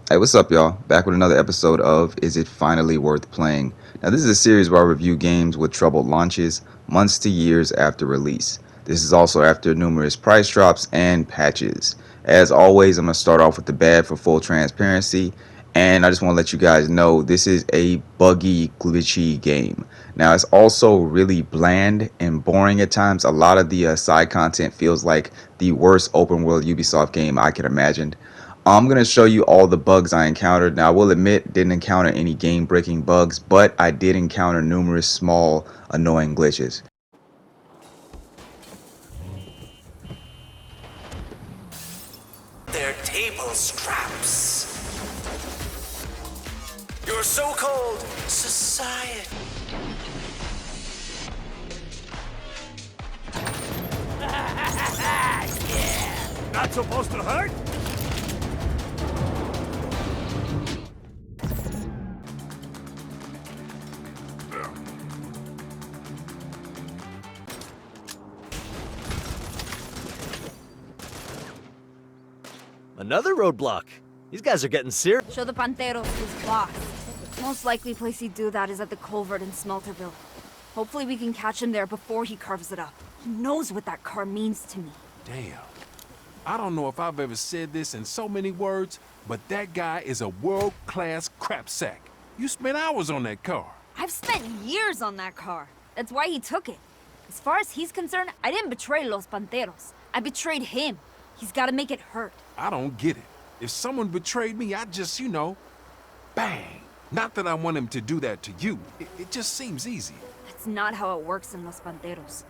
Hey, what's up, y'all? Back with another episode of Is It Finally Worth Playing? Now, this is a series where I review games with troubled launches, months to years after release. This is also after numerous price drops and patches. As always, I'm going to start off with the bad for full transparency, and I just want to let you guys know this is a buggy, glitchy game. Now, it's also really bland and boring at times. A lot of the side content feels like the worst open world Ubisoft game I could imagine. I'm going to show you all the bugs I encountered. Now, I will admit, didn't encounter any game-breaking bugs, but I did encounter numerous small, annoying glitches. Their table scraps. Your so-called society. Yeah. Not supposed to hurt? Another roadblock. These guys are getting serious. Show the Panteros his boss. Most likely place he'd do that is at the culvert in Smelterville. Hopefully we can catch him there before he carves it up. He knows what that car means to me. Damn. I don't know if I've ever said this in so many words, but that guy is a world-class crap sack. You spent hours on that car. I've spent years on that car. That's why he took it. As far as he's concerned, I didn't betray Los Panteros. I betrayed him. He's gotta make it hurt. I don't get it. If someone betrayed me, I'd just, bang. Not that I want him to do that to you. It just seems easy. That's not how it works in Los Panteros.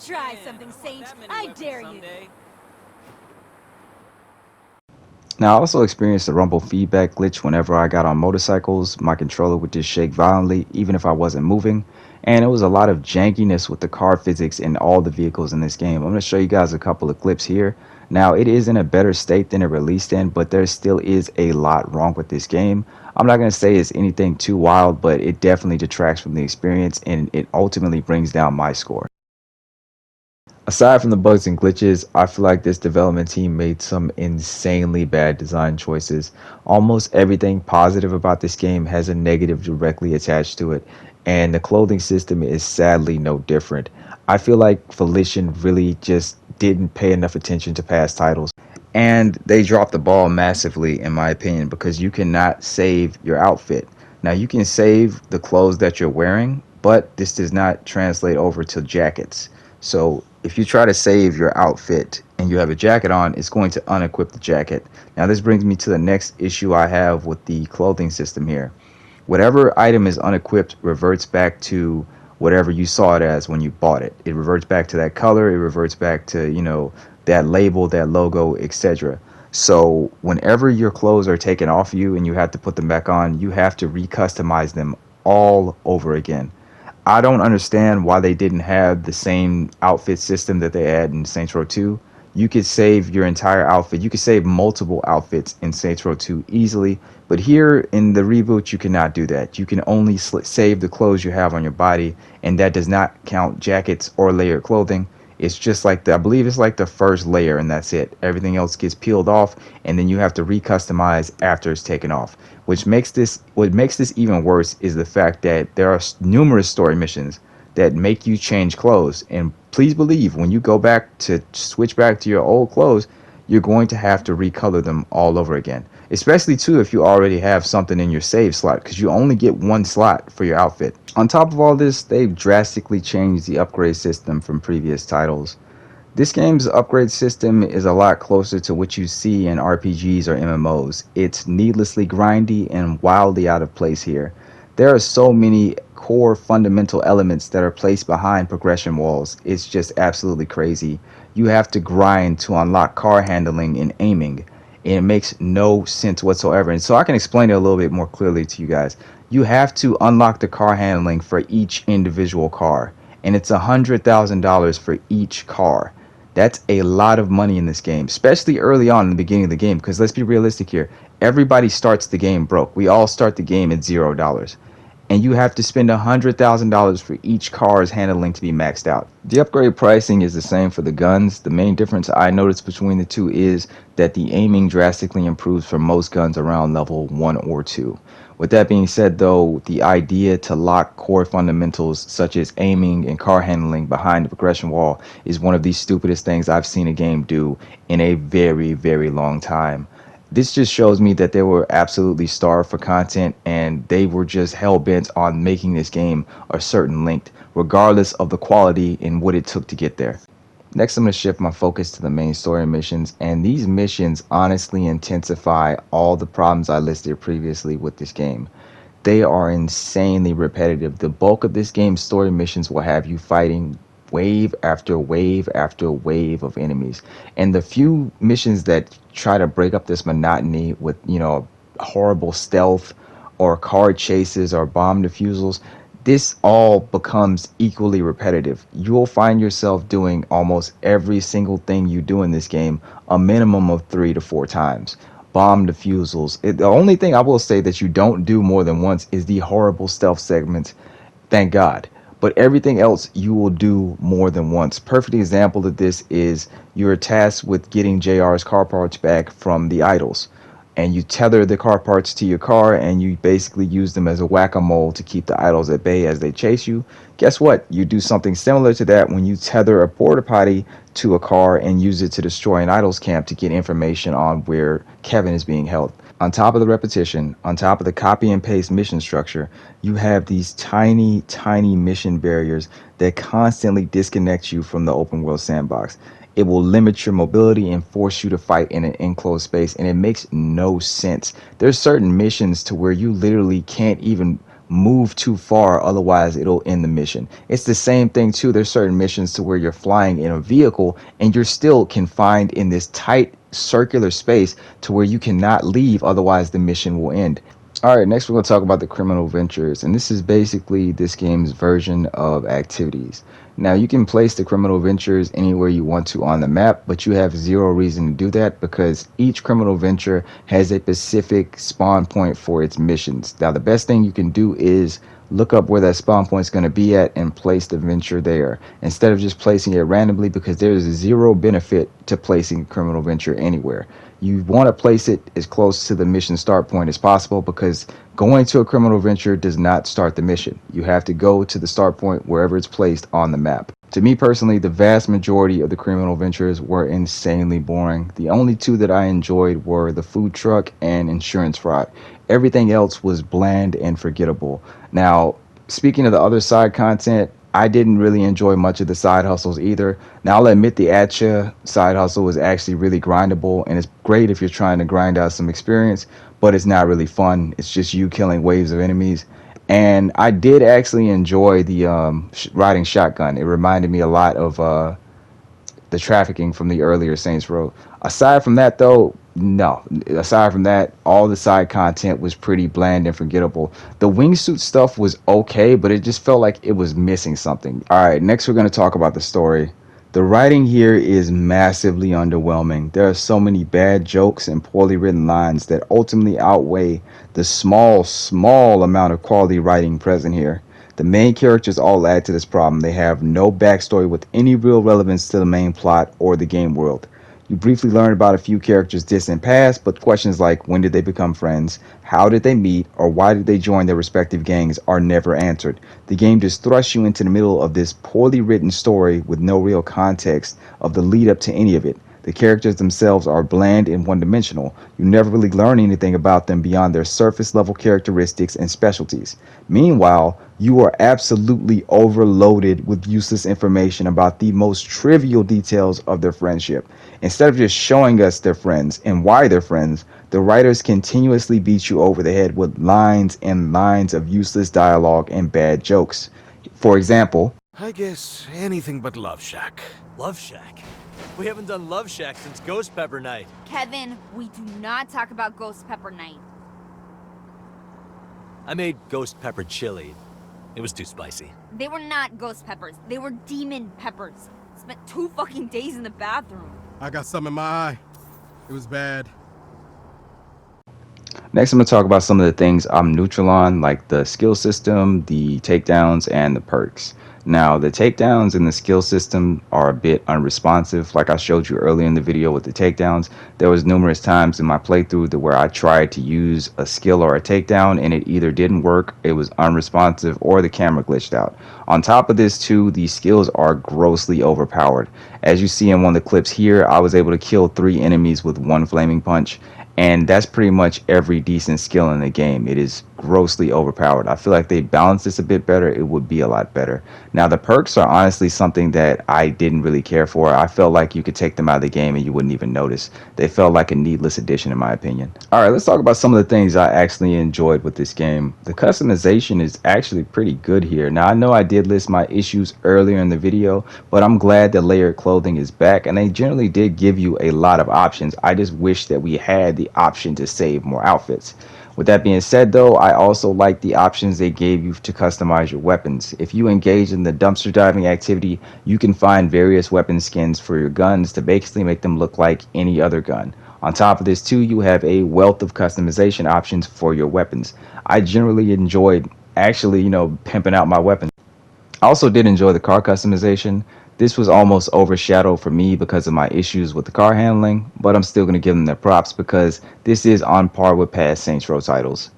Try something, Sage. I dare you. Now, I also experienced the rumble feedback glitch whenever I got on motorcycles. My controller would just shake violently, even if I wasn't moving. And it was a lot of jankiness with the car physics in all the vehicles in this game. I'm going to show you guys a couple of clips here. Now, it is in a better state than it released in, but there still is a lot wrong with this game. I'm not going to say it's anything too wild, but it definitely detracts from the experience, and it ultimately brings down my score. Aside from the bugs and glitches, I feel like this development team made some insanely bad design choices. Almost everything positive about this game has a negative directly attached to it, and the clothing system is sadly no different. I feel like Volition really just didn't pay enough attention to past titles, and they dropped the ball massively in my opinion, because you cannot save your outfit. Now, you can save the clothes that you're wearing, but this does not translate over to jackets. So if you try to save your outfit and you have a jacket on, it's going to unequip the jacket. Now, this brings me to the next issue I have with the clothing system here. Whatever item is unequipped reverts back to whatever you saw it as when you bought it. It reverts back to that color. It reverts back to, that label, that logo, etc. So whenever your clothes are taken off you and you have to put them back on, you have to recustomize them all over again. I don't understand why they didn't have the same outfit system that they had in Saints Row 2. You could save your entire outfit. You could save multiple outfits in Saints Row 2 easily. But here in the reboot, you cannot do that. You can only save the clothes you have on your body. And that does not count jackets or layered clothing. It's just like I believe it's like the first layer, and that's it. Everything else gets peeled off, and then you have to recustomize after it's taken off. What makes this even worse is the fact that there are numerous story missions that make you change clothes. And please believe, when you go back to switch back to your old clothes, you're going to have to recolor them all over again. Especially too if you already have something in your save slot, because you only get one slot for your outfit. On top of all this, they've drastically changed the upgrade system from previous titles. This game's upgrade system is a lot closer to what you see in RPGs or MMOs. It's needlessly grindy and wildly out of place here. There are so many core fundamental elements that are placed behind progression walls. It's just absolutely crazy. You have to grind to unlock car handling and aiming, and it makes no sense whatsoever. And so I can explain it a little bit more clearly to you guys. You have to unlock the car handling for each individual car, and it's $100,000 for each car. That's a lot of money in this game, especially early on in the beginning of the game. Because let's be realistic here. Everybody starts the game broke. We all start the game at $0. And you have to spend $100,000 for each car's handling to be maxed out. The upgrade pricing is the same for the guns. The main difference I noticed between the two is that the aiming drastically improves for most guns around level 1 or 2. With that being said though, the idea to lock core fundamentals such as aiming and car handling behind the progression wall is one of the stupidest things I've seen a game do in a very, very long time. This just shows me that they were absolutely starved for content and they were just hell-bent on making this game a certain length, regardless of the quality and what it took to get there. Next, I'm going to shift my focus to the main story missions, and these missions honestly intensify all the problems I listed previously with this game. They are insanely repetitive. The bulk of this game's story missions will have you fighting wave after wave after wave of enemies. And the few missions that try to break up this monotony with, horrible stealth or car chases or bomb defusals, this all becomes equally repetitive. You'll find yourself doing almost every single thing you do in this game a minimum of 3 to 4 times. Bomb defusals. The only thing I will say that you don't do more than once is the horrible stealth segments. Thank God. But everything else you will do more than once. Perfect example of this is you're tasked with getting JR's car parts back from the idols. And you tether the car parts to your car and you basically use them as a whack-a-mole to keep the idols at bay as they chase you. Guess what? You do something similar to that when you tether a porta potty to a car and use it to destroy an idols camp to get information on where Kevin is being held. On top of the repetition, on top of the copy and paste mission structure, you have these tiny, tiny mission barriers that constantly disconnect you from the open world sandbox. It will limit your mobility and force you to fight in an enclosed space, and it makes no sense. There's certain missions to where you literally can't even move too far, otherwise it'll end the mission. It's the same thing too. There's certain missions to where you're flying in a vehicle and you're still confined in this tight circular space to where you cannot leave, otherwise the mission will end. Alright, next we're going to talk about the criminal ventures, and this is basically this game's version of activities. Now you can place the criminal ventures anywhere you want to on the map, but you have zero reason to do that because each criminal venture has a specific spawn point for its missions. Now the best thing you can do is look up where that spawn point is going to be at and place the venture there instead of just placing it randomly, because there's zero benefit to placing a criminal venture anywhere. You want to place it as close to the mission start point as possible, because going to a criminal venture does not start the mission. You have to go to the start point wherever it's placed on the map. To me personally, the vast majority of the criminal ventures were insanely boring. The only two that I enjoyed were the food truck and insurance fraud. Everything else was bland and forgettable. Now, speaking of the other side content, I didn't really enjoy much of the side hustles either. Now, I'll admit the Atcha side hustle is actually really grindable, and it's great if you're trying to grind out some experience, but it's not really fun. It's just you killing waves of enemies. And I did actually enjoy the riding shotgun. It reminded me a lot of the trafficking from the earlier Saints Row. Aside from that, though, no. Aside from that, all the side content was pretty bland and forgettable. The wingsuit stuff was okay, but it just felt like it was missing something. Alright, next we're going to talk about the story. The writing here is massively underwhelming. There are so many bad jokes and poorly written lines that ultimately outweigh the small amount of quality writing present here. The main characters all add to this problem. They have no backstory with any real relevance to the main plot or the game world. You briefly learn about a few characters' distant past, but questions like when did they become friends, how did they meet, or why did they join their respective gangs are never answered. The game just thrusts you into the middle of this poorly written story with no real context of the lead up to any of it. The characters themselves are bland and one-dimensional. You never really learn anything about them beyond their surface-level characteristics and specialties. Meanwhile, you are absolutely overloaded with useless information about the most trivial details of their friendship. Instead of just showing us their friends and why they're friends, the writers continuously beat you over the head with lines and lines of useless dialogue and bad jokes. For example, I guess anything but Love Shack. Love Shack? We haven't done Love Shack since Ghost Pepper Night. Kevin, we do not talk about Ghost Pepper Night. I made Ghost Pepper Chili. It was too spicy. They were not ghost peppers. They were demon peppers. Spent 2 fucking days in the bathroom. I got some in my eye. It was bad. Next, I'm going to talk about some of the things I'm neutral on, like the skill system, the takedowns, and the perks. Now, the takedowns in the skill system are a bit unresponsive. Like I showed you earlier in the video with the takedowns, there was numerous times in my playthrough where I tried to use a skill or a takedown and it either didn't work, it was unresponsive, or the camera glitched out. On top of this too, these skills are grossly overpowered. As you see in one of the clips here, I was able to kill 3 enemies with 1 flaming punch. And that's pretty much every decent skill in the game. It is grossly overpowered. I feel like they balanced this a bit better, it would be a lot better. Now, the perks are honestly something that I didn't really care for. I felt like you could take them out of the game and you wouldn't even notice. They felt like a needless addition in my opinion. Alright, let's talk about some of the things I actually enjoyed with this game. The customization is actually pretty good here. Now, I know I did list my issues earlier in the video, but I'm glad that layered clothing is back, and they generally did give you a lot of options. I just wish that we had the option to save more outfits. With that being said though, I also like the options they gave you to customize your weapons. If you engage in the dumpster diving activity, you can find various weapon skins for your guns to basically make them look like any other gun. On top of this too, you have a wealth of customization options for your weapons. I generally enjoyed actually, pimping out my weapons. I also did enjoy the car customization. This was almost overshadowed for me because of my issues with the car handling, but I'm still going to give them their props because this is on par with past Saints Row titles.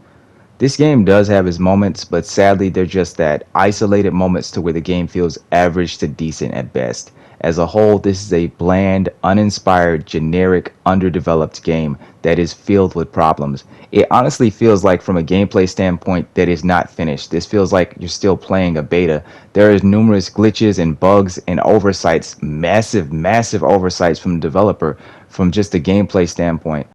This game does have its moments, but sadly they're just that isolated moments to where the game feels average to decent at best. As a whole, this is a bland, uninspired, generic, underdeveloped game that is filled with problems. It honestly feels like, from a gameplay standpoint, that is not finished. This feels like you're still playing a beta. There is numerous glitches and bugs and oversights, massive oversights from the developer from just a gameplay standpoint.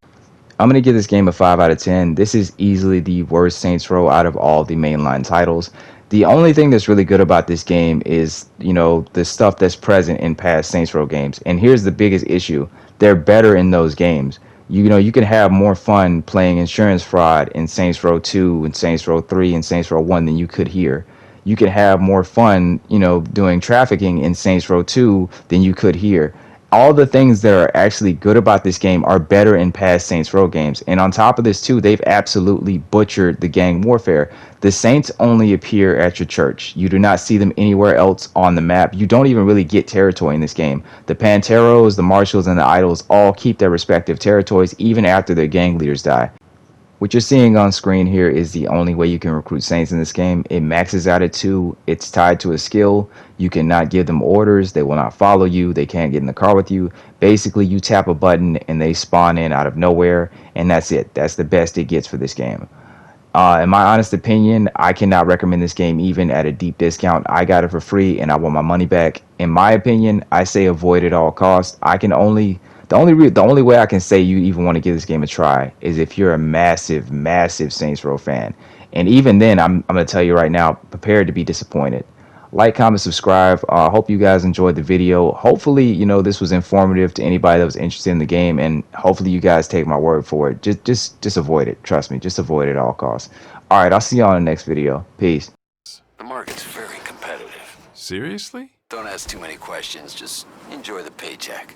I'm going to give this game a 5 out of 10. This is easily the worst Saints Row out of all the mainline titles. The only thing that's really good about this game is, the stuff that's present in past Saints Row games. And here's the biggest issue. They're better in those games. You can have more fun playing insurance fraud in Saints Row 2 and Saints Row 3 and Saints Row 1 than you could here. You can have more fun, doing trafficking in Saints Row 2 than you could here. All the things that are actually good about this game are better in past Saints Row games. And on top of this too, they've absolutely butchered the gang warfare. The Saints only appear at your church. You do not see them anywhere else on the map. You don't even really get territory in this game. The Panteros, the Marshals, and the Idols all keep their respective territories even after their gang leaders die. What you're seeing on screen here is the only way you can recruit Saints in this game. It maxes out at 2. It's tied to a skill. You cannot give them orders. They will not follow you. They can't get in the car with you. Basically, you tap a button and they spawn in out of nowhere, and that's it. That's the best it gets for this game. In my honest opinion, I cannot recommend this game even at a deep discount. I got it for free and I want my money back. In my opinion, I say avoid at all costs. The only way I can say you even want to give this game a try is if you're a massive Saints Row fan. And even then, I'm going to tell you right now, prepare to be disappointed. Like, comment, subscribe. Hope you guys enjoyed the video. Hopefully, this was informative to anybody that was interested in the game, and hopefully you guys take my word for it. Just avoid it. Trust me, just avoid it at all costs. All right, I'll see you on the next video. Peace. The market's very competitive. Seriously? Don't ask too many questions, just enjoy the paycheck.